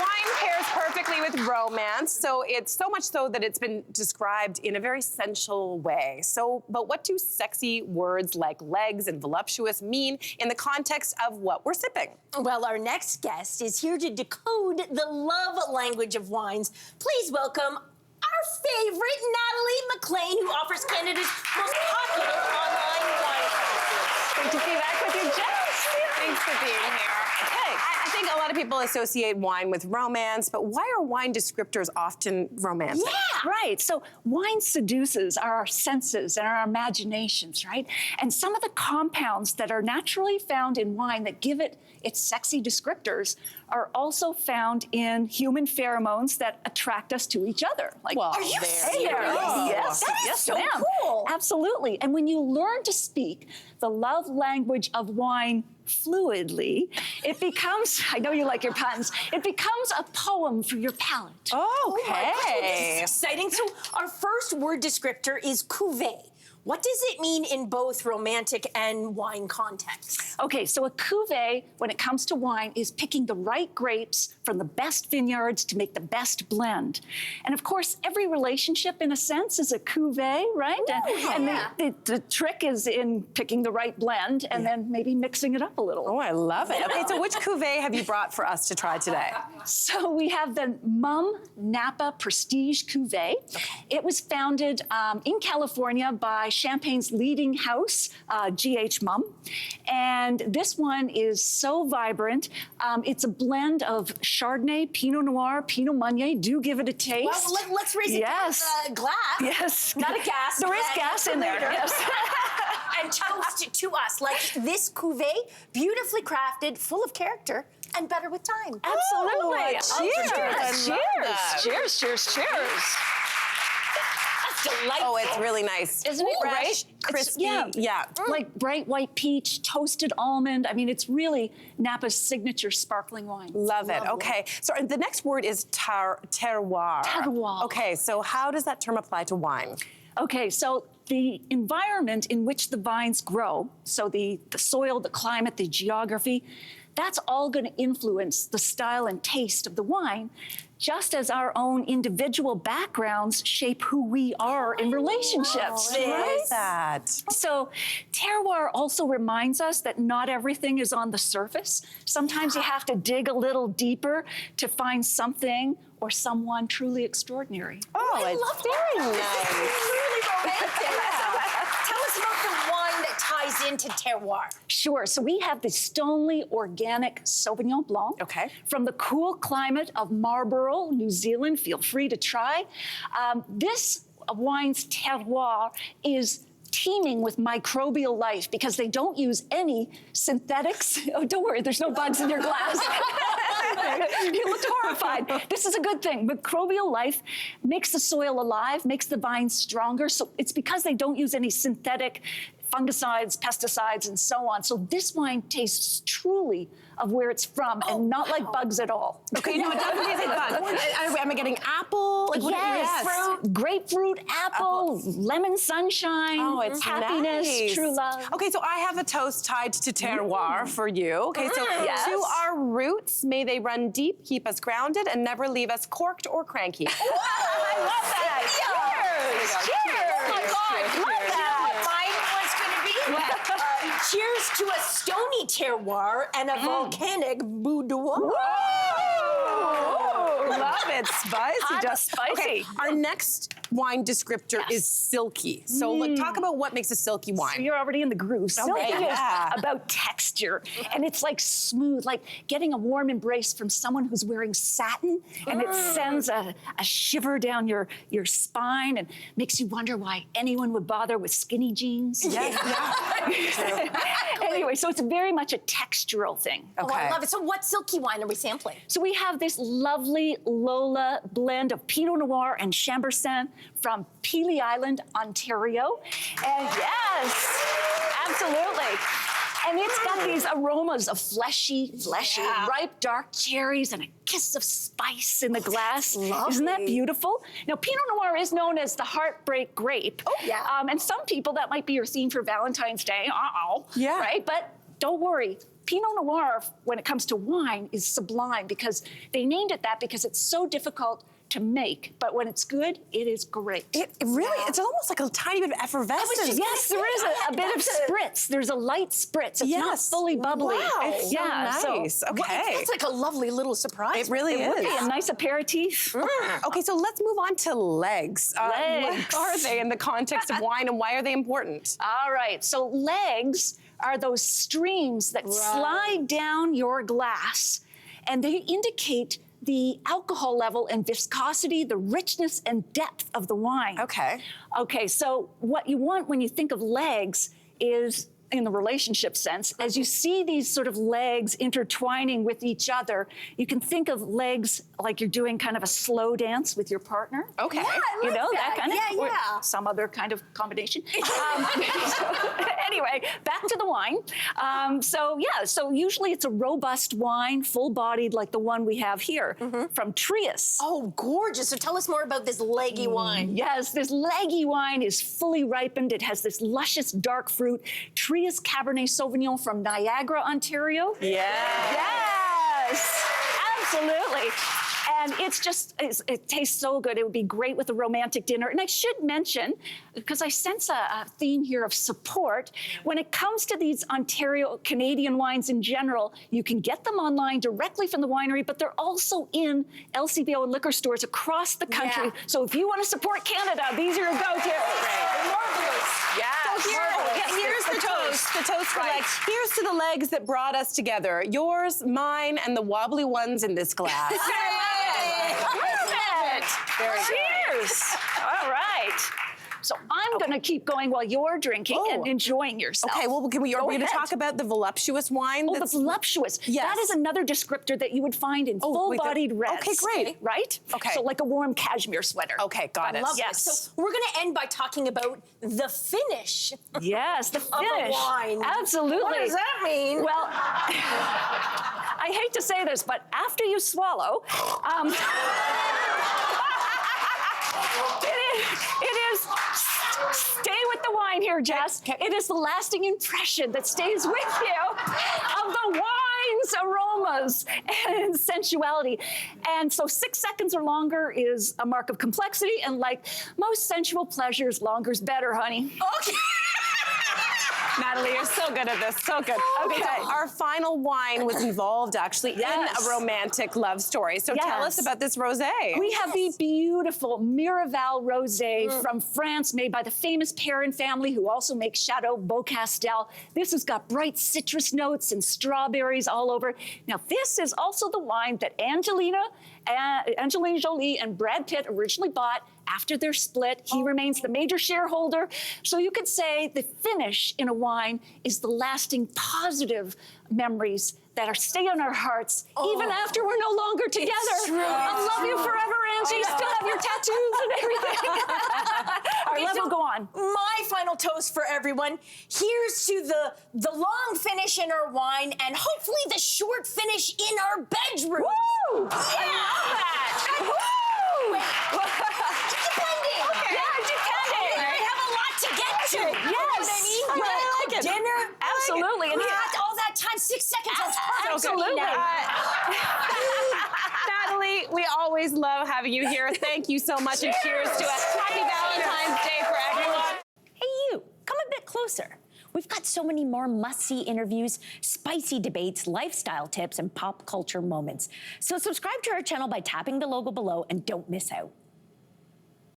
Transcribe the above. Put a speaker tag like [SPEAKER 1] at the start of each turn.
[SPEAKER 1] wine pairs perfectly with romance, so it's so much so that it's been described in a very sensual way. So, but what do sexy words like legs and voluptuous mean in the context of what we're sipping?
[SPEAKER 2] Well, our next guest is here to decode the love language of wines. Please welcome our favorite, Natalie MacLean, who offers Canada's most popular online wine classes.
[SPEAKER 1] Great to be back with you, Jess. Thanks for being here. Okay, I think a lot of people associate wine with romance, but why are wine descriptors often romantic?
[SPEAKER 3] Yeah, right. So wine seduces our senses and our imaginations, right? And some of the compounds that are naturally found in wine that give it its sexy descriptors are also found in human pheromones that attract us to each other.
[SPEAKER 1] Like, well,
[SPEAKER 2] are you serious?
[SPEAKER 3] Yes,
[SPEAKER 2] that is
[SPEAKER 3] yes,
[SPEAKER 2] so
[SPEAKER 3] ma'am.
[SPEAKER 2] cool.
[SPEAKER 3] Absolutely. And when you learn to speak the love language of wine fluidly, it becomes, I know you like your puns, it becomes a poem for your palate.
[SPEAKER 1] Okay.
[SPEAKER 2] Oh my God, this is exciting. So our first word descriptor is cuvée. What does it mean in both romantic and wine contexts?
[SPEAKER 3] Okay, so a cuvée, when it comes to wine, is picking the right grapes from the best vineyards to make the best blend. And of course, every relationship, in a sense, is a cuvée, right?
[SPEAKER 2] Ooh,
[SPEAKER 3] and the trick is in picking the right blend and then maybe mixing it up a little.
[SPEAKER 1] Oh, I love it. Okay, so which cuvée have you brought for us to try today?
[SPEAKER 3] So we have the Mumm Napa Prestige Cuvée. It was founded in California by Champagne's leading house, G.H. Mumm. And this one is so vibrant. It's a blend of Chardonnay, Pinot Noir, Pinot Meunier. Do give it a taste.
[SPEAKER 2] Well, let's raise it to the glass.
[SPEAKER 3] Yes.
[SPEAKER 2] Not a gas.
[SPEAKER 3] There is gas in there, yes.
[SPEAKER 2] And toast to us. Like this cuvée, beautifully crafted, full of character, and better with time.
[SPEAKER 3] Absolutely.
[SPEAKER 1] Cheers.
[SPEAKER 3] Cheers, cheers, cheers.
[SPEAKER 2] Delightful.
[SPEAKER 1] Oh, it's really nice.
[SPEAKER 3] Isn't it
[SPEAKER 1] Fresh,
[SPEAKER 3] right?
[SPEAKER 1] crispy.
[SPEAKER 3] Yeah. Like bright white peach, toasted almond. I mean, it's really Napa's signature sparkling wine.
[SPEAKER 1] Love it. Okay. So the next word is terroir.
[SPEAKER 3] Terroir.
[SPEAKER 1] Okay, so how does that term apply to wine?
[SPEAKER 3] Okay, so the environment in which the vines grow, so the soil, the climate, the geography, that's all going to influence the style and taste of the wine, just as our own individual backgrounds shape who we are in relationships.
[SPEAKER 1] Right? That.
[SPEAKER 3] So terroir also reminds us that not everything is on the surface. Sometimes you have to dig a little deeper to find something or someone truly extraordinary.
[SPEAKER 1] Oh,
[SPEAKER 2] I
[SPEAKER 1] it's
[SPEAKER 2] love
[SPEAKER 1] very
[SPEAKER 2] that.
[SPEAKER 1] nice.
[SPEAKER 2] This is really romantic. Tell us about the wine that ties into terroir.
[SPEAKER 3] Sure, so we have the Stoneleigh Organic Sauvignon Blanc.
[SPEAKER 1] Okay.
[SPEAKER 3] From the cool climate of Marlborough, New Zealand. Feel free to try. This wine's terroir is teeming with microbial life because they don't use any synthetics. Oh, don't worry, there's no bugs in your glass. You looked horrified. This is a good thing. Microbial life makes the soil alive, makes the vine stronger. So it's because they don't use any synthetic fungicides, pesticides, and so on. So this wine tastes truly of where it's from and not like bugs at all.
[SPEAKER 1] Okay, no, it doesn't taste like bugs. Am I getting apple? Like,
[SPEAKER 3] Yes, fruit, grapefruit, apple, lemon sunshine, happiness,
[SPEAKER 1] nice.
[SPEAKER 3] true love.
[SPEAKER 1] Okay, so I have a toast tied to terroir for you. Okay, so
[SPEAKER 3] Yes.
[SPEAKER 1] to our roots, may they run deep, keep us grounded, and never leave us corked or cranky.
[SPEAKER 3] I love that. Cheers. Cheers.
[SPEAKER 2] Oh my God,
[SPEAKER 1] Cheers.
[SPEAKER 2] love that. Mine was going to be cheers to a stony terroir and a volcanic boudoir.
[SPEAKER 1] Love it, spicy.
[SPEAKER 3] Hot,
[SPEAKER 1] Just
[SPEAKER 3] spicy.
[SPEAKER 1] Okay, our next wine descriptor is silky. So talk about what makes a silky wine.
[SPEAKER 3] You're already in the groove. Silky
[SPEAKER 1] yeah.
[SPEAKER 3] is about texture, and it's like smooth, like getting a warm embrace from someone who's wearing satin, and it sends a shiver down your spine and makes you wonder why anyone would bother with skinny jeans.
[SPEAKER 1] Yes,
[SPEAKER 3] Anyway, so it's very much a textural thing.
[SPEAKER 2] Oh, I love it. So what silky wine are we sampling?
[SPEAKER 3] So we have this lovely Lola blend of Pinot Noir and Chambourcin from Pelee Island, Ontario. And yes, absolutely. And it's got these aromas of fleshy, ripe dark cherries and a kiss of spice in the glass. Isn't that beautiful? Now, Pinot Noir is known as the heartbreak grape.
[SPEAKER 2] Oh, yeah.
[SPEAKER 3] And some people, that might be your theme for Valentine's Day.
[SPEAKER 1] Yeah.
[SPEAKER 3] Right? But don't worry. Pinot Noir, when it comes to wine, is sublime because they named it that because it's so difficult to make, but when it's good, it is great.
[SPEAKER 1] It really, it's almost like a tiny bit of effervescence.
[SPEAKER 3] Yes, there is a bit of spritz. There's a light spritz. It's not fully bubbly.
[SPEAKER 1] Wow. It's so nice.
[SPEAKER 3] So,
[SPEAKER 1] okay.
[SPEAKER 2] That's like a lovely little surprise.
[SPEAKER 1] It really is.
[SPEAKER 3] would be a nice aperitif.
[SPEAKER 1] Okay, so let's move on to legs.
[SPEAKER 3] Legs.
[SPEAKER 1] What are they in the context of wine, and why are they important?
[SPEAKER 3] All right, so legs are those streams that slide down your glass, and they indicate the alcohol level and viscosity, the richness and depth of the wine.
[SPEAKER 1] Okay.
[SPEAKER 3] Okay, so what you want when you think of legs is, in the relationship sense, as you see these sort of legs intertwining with each other, you can think of legs like you're doing kind of a slow dance with your partner.
[SPEAKER 1] Okay.
[SPEAKER 2] Yeah, I like
[SPEAKER 3] that kind of, or
[SPEAKER 2] yeah.
[SPEAKER 3] some other kind of combination. Anyway, back to the wine. So usually it's a robust wine, full-bodied like the one we have here from Trius.
[SPEAKER 2] Oh, gorgeous. So tell us more about this leggy wine.
[SPEAKER 3] Yes, this leggy wine is fully ripened. It has this luscious dark fruit. Trius Cabernet Sauvignon from Niagara, Ontario. Yes, absolutely. And it tastes so good. It would be great with a romantic dinner. And I should mention, because I sense a theme here of support, when it comes to these Ontario Canadian wines in general, you can get them online directly from the winery, but they're also in LCBO and liquor stores across the country.
[SPEAKER 2] Yeah.
[SPEAKER 3] So if you want to support Canada, these are your go-tos.
[SPEAKER 2] Marvelous.
[SPEAKER 1] Yes.
[SPEAKER 2] So
[SPEAKER 1] here's the toast. The toast for legs. Here's to the legs that brought us together. Yours, mine, and the wobbly ones in this glass.
[SPEAKER 3] Cheers. All right. So I'm going to keep going while you're drinking and enjoying yourself.
[SPEAKER 1] Okay, well, are we going to
[SPEAKER 3] ahead.
[SPEAKER 1] talk about the voluptuous wine?
[SPEAKER 3] Oh, the voluptuous.
[SPEAKER 1] Yes.
[SPEAKER 3] That is another descriptor that you would find in full-bodied reds.
[SPEAKER 1] Okay, great.
[SPEAKER 3] Right?
[SPEAKER 1] Okay.
[SPEAKER 3] So like a warm cashmere sweater.
[SPEAKER 1] Okay, got it.
[SPEAKER 2] Love
[SPEAKER 3] Yes.
[SPEAKER 2] this. So we're going to end by talking about the finish
[SPEAKER 3] Yes, the
[SPEAKER 2] of
[SPEAKER 3] finish.
[SPEAKER 2] a wine.
[SPEAKER 3] Absolutely.
[SPEAKER 2] What does that mean?
[SPEAKER 3] Well, I hate to say this, but after you swallow, it is, stay with the wine here, Jess. It is the lasting impression that stays with you of the wine's aromas and sensuality. And so 6 seconds or longer is a mark of complexity, and like most sensual pleasures, longer's better, honey.
[SPEAKER 2] Okay.
[SPEAKER 1] Natalie, you're so good at this, so good. Okay, so our final wine was involved actually in a romantic love story. So tell us about this rosé.
[SPEAKER 3] We have the beautiful Miraval rosé from France, made by the famous Perrin family, who also make Chateau Beaucastel. This has got bright citrus notes and strawberries all over. Now, this is also the wine that Angelina Jolie and Brad Pitt originally bought after their split. He remains the major shareholder. So you could say the finish in a wine is the lasting positive memories that stay on our hearts even after we're no longer together. I'll love you forever, Angie. Still have your tattoos and everything. Our love will go on.
[SPEAKER 2] My final toast for everyone. Here's to the long finish in our wine and hopefully the short finish in our bedroom.
[SPEAKER 3] Woo!
[SPEAKER 2] Yeah.
[SPEAKER 3] I love that. Woo!
[SPEAKER 2] Depending.
[SPEAKER 3] Okay. Yeah, depending.
[SPEAKER 2] We have a lot to get to.
[SPEAKER 3] Yes.
[SPEAKER 2] You know what I mean?
[SPEAKER 3] Yeah, I like it.
[SPEAKER 2] Dinner.
[SPEAKER 3] Absolutely. And
[SPEAKER 2] We
[SPEAKER 3] here-
[SPEAKER 2] had all that time, 6 seconds. That's perfect.
[SPEAKER 3] Absolutely.
[SPEAKER 1] Natalie, we always love having you here. Thank you so much, and cheers to us. Happy Valentine's Day for everyone.
[SPEAKER 4] Hey, you, come a bit closer. We've got so many more must-see interviews, spicy debates, lifestyle tips, and pop culture moments. So subscribe to our channel by tapping the logo below and don't miss out.